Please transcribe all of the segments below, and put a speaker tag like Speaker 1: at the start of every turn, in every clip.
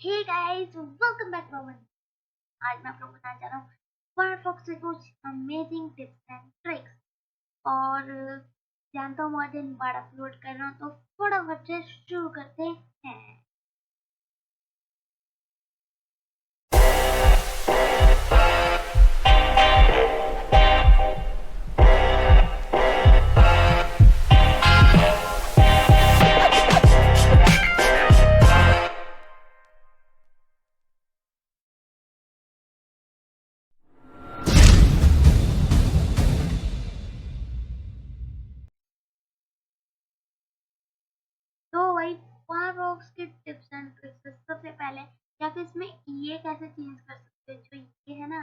Speaker 1: Hey guys, welcome back to आज मैं आप लोगों को बताने जा रहा हूँ फायरफॉक्स से कुछ अमेजिंग टिप्स एंड ट्रिक्स। और जानता हूँ बहुत दिन बाद अपलोड कर रहा हूँ, तो फटाफट से शुरू करते हैं। तो वही फायरफॉक्स के टिप्स एंड ट्रिक्स। सबसे पहले या तो इसमें ये कैसे चेंज कर सकते हैं, जो ये है ना,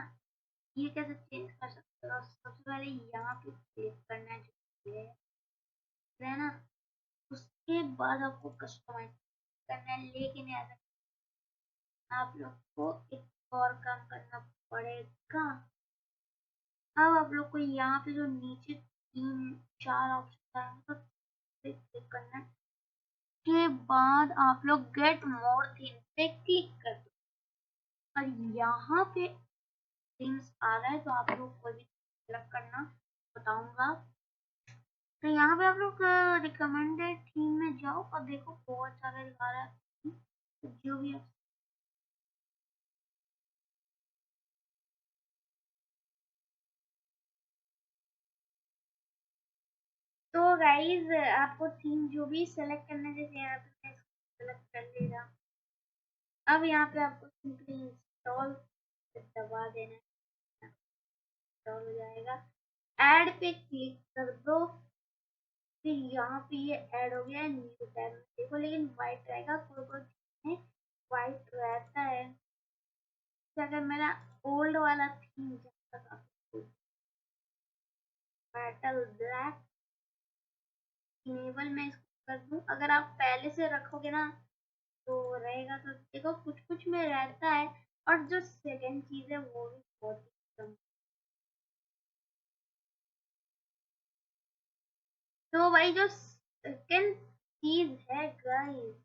Speaker 1: ये कैसे चेंज कर सकते हो। सबसे पहले यहाँ पे क्लिक करना है, जो ये है ना, उसके बाद आपको कस्टमाइज करना है। लेकिन यार आप लोग को एक और काम करना पड़ेगा। अब आप लोग को यहाँ पे जो नीचे तीन चार ऑप्शन आएंगे, तो क्लिक करना है। के बाद आप लोग गेट मोर थीम पे क्लिक कर दो और यहाँ पे थीम्स आ रहा है, तो आप लोग को भी सेलेक्ट करना बताऊंगा। तो यहाँ पे आप लोग रिकमेंडेड थीम में जाओ और देखो बहुत सारे दिखा रहा है, तो जो भी आप। तो गाइज आपको थीम जो भी सेलेक्ट करना है, जैसे यहाँ पे मैं सेलेक्ट कर ले रहा। अब यहाँ पे आपको सिंपली इंस्टॉल दबा देना है, इंस्टॉल हो जाएगा। ऐड पे क्लिक कर दो, फिर यहाँ पे ये ऐड हो गया है न्यू टैब में। देखो लेकिन व्हाइट रहेगा, कोई कोई व्हाइट रहता है। तो अगर मेरा ओल्ड वाला थीम जब तक मेटल ब्लैक इनेबल मैं इसको कर दूं, अगर आप पहले से रखोगे ना तो रहेगा। तो देखो कुछ कुछ में रहता है, और जो सेकंड चीज है वो भी बहुत ही कम। तो भाई जो सेकंड चीज है गाइस,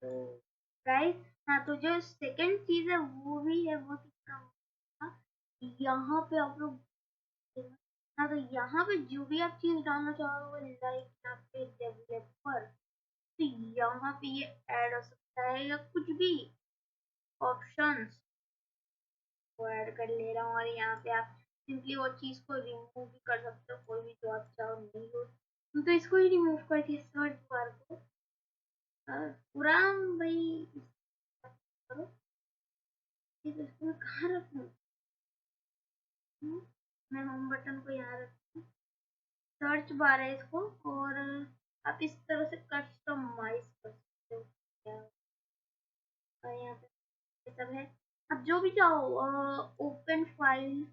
Speaker 1: तो गाइस, हाँ, तो जो सेकंड चीज है वो भी है बहुत ही कम। हाँ, यहाँ पे आप लोग, हाँ, तो यहाँ पे जो भी आप चीज डालना चाहोगे, लाइक यहाँ पे डेवलपर, तो यहाँ पे ये ऐड हो सकता है, या कुछ भी ऑप्शंस को ऐड कर ले रहा हूँ। और यहाँ पे आप सिंपली वो चीज को रिमूव भी कर सकते हो, कोई भी जो आप चाहो नहीं हो। तो इसको ही रिमूव करके सर्च बार को पूरा भाई करो। इसको मैं कहाँ रखूँ? मैं होम बटन को यहाँ रखती हूँ, सर्च बार है इसको, और आप इस तरह से कस्टमाइज कर सकते हो। यहाँ पे सब है, अब जो भी चाहो ओपन फाइल,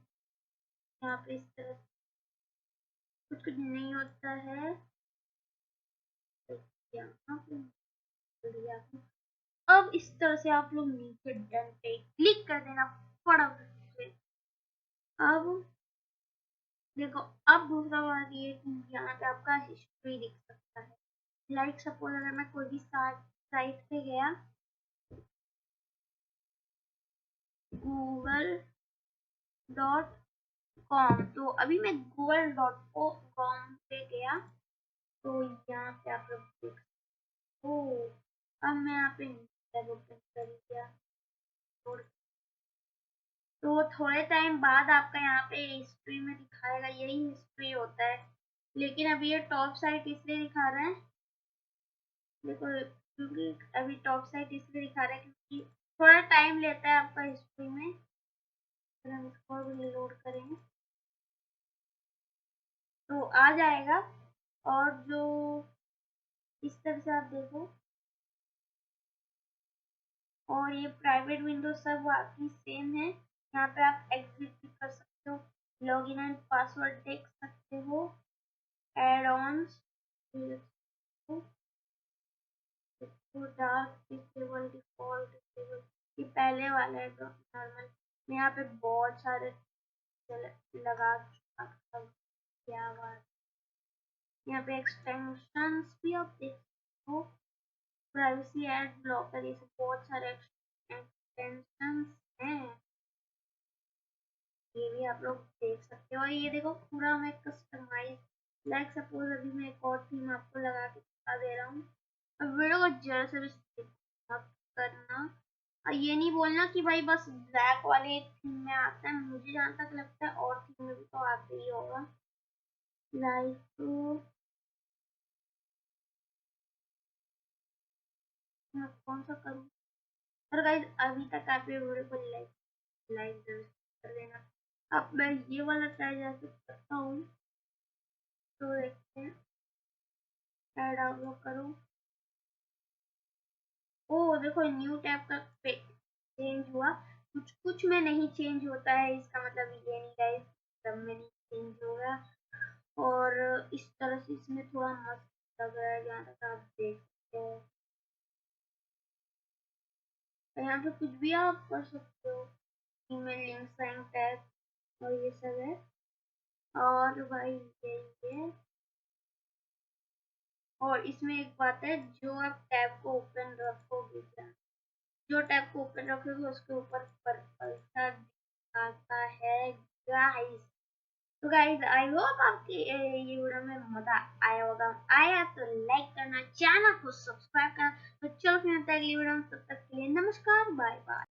Speaker 1: यहाँ पे इस तरह कुछ कुछ नहीं होता है, तो यहाँ पे दिया। अब इस तरह से आप लोग नीचे डन पे क्लिक कर देना फटाफट से। अब देखो, अब दूसरा बात ये कि यहाँ पे आपका हिस्ट्री दिख सकता है। लाइक सपोज अगर मैं कोई भी साइट पे गया, google.com, तो अभी मैं google.com पे गया, तो यहाँ पे आप लोग देख, ओ, अब मैं यहाँ पे टैब ओपन कर लिया, तो थोड़े टाइम बाद आपका यहाँ पे हिस्ट्री में दिखाएगा, यही हिस्ट्री होता है। लेकिन अभी ये टॉप साइट इसलिए दिखा रहा है, देखो, क्योंकि अभी टॉप साइट इसलिए दिखा रहा है क्योंकि थोड़ा टाइम लेता है आपका हिस्ट्री में। फिर हम इसको भी लोड करेंगे तो आ जाएगा। और जो इस तरह से आप देखो, और ये प्राइवेट विंडो सब बाकी सेम है। यहाँ पे आप एग्जिट भी कर सकते हो, लॉगिन एंड पासवर्ड देख सकते हो, add ons, dark disable, default disable, ये पहले वाला है नॉर्मल। यहाँ पे बहुत सारे लगा क्या बात। यहाँ पे एक्सटेंशंस भी आप देख सकते हो, पूरा प्राइवेसी एड ब्लॉकर, ये सब बहुत सारे एक्सटेंशंस हैं, ये भी आप लोग देख सकते हो। और ये देखो पूरा मैं कस्टमाइज, लाइक सपोज अभी मैं एक और थीम आपको लगा के दिखा दे रहा हूँ। अब वीडियो को जरा से भी skip मत करना, और ये नहीं बोलना कि भाई बस ब्लैक वाले थीम में आता है, मुझे जहाँ तक लगता है और थीम में भी तो आते ही होगा। लाइक मैं कौन सा करूँ? और गाइस अभी तक आप ये वीडियो को लाइक लाइक जरूर कर देना। अब मैं ये वाला ट्राई जैसे करता हूँ, तो देखते हैं, ऐड डाउनलोड करूँ। ओ देखो न्यू टैब का चेंज हुआ, कुछ कुछ में नहीं चेंज होता है, इसका मतलब ये नहीं गाइस सब में नहीं चेंज होगा। और इस तरह से इसमें थोड़ा मस्त लग रहा है जहाँ तक आप देख सकते हैं। तो यहाँ पे कुछ भी आप कर सकते हो, ईमेल लिंक साइन टैग और ये सब है। और भाई ये और इसमें एक बात है, जो आप टैब को ओपन रखोगे, जो टैब को ओपन रखोगे उसके ऊपर पर्पल सा दिखाता है गाइस। तो गाइस आई होप आपके ये वीडियो में मजा आया होगा, आया तो लाइक करना, चैनल को सब्सक्राइब करना। तो चलो फिर मिलते हैं अगली वीडियो में, तब तक के लिए नमस्कार, बाय बाय।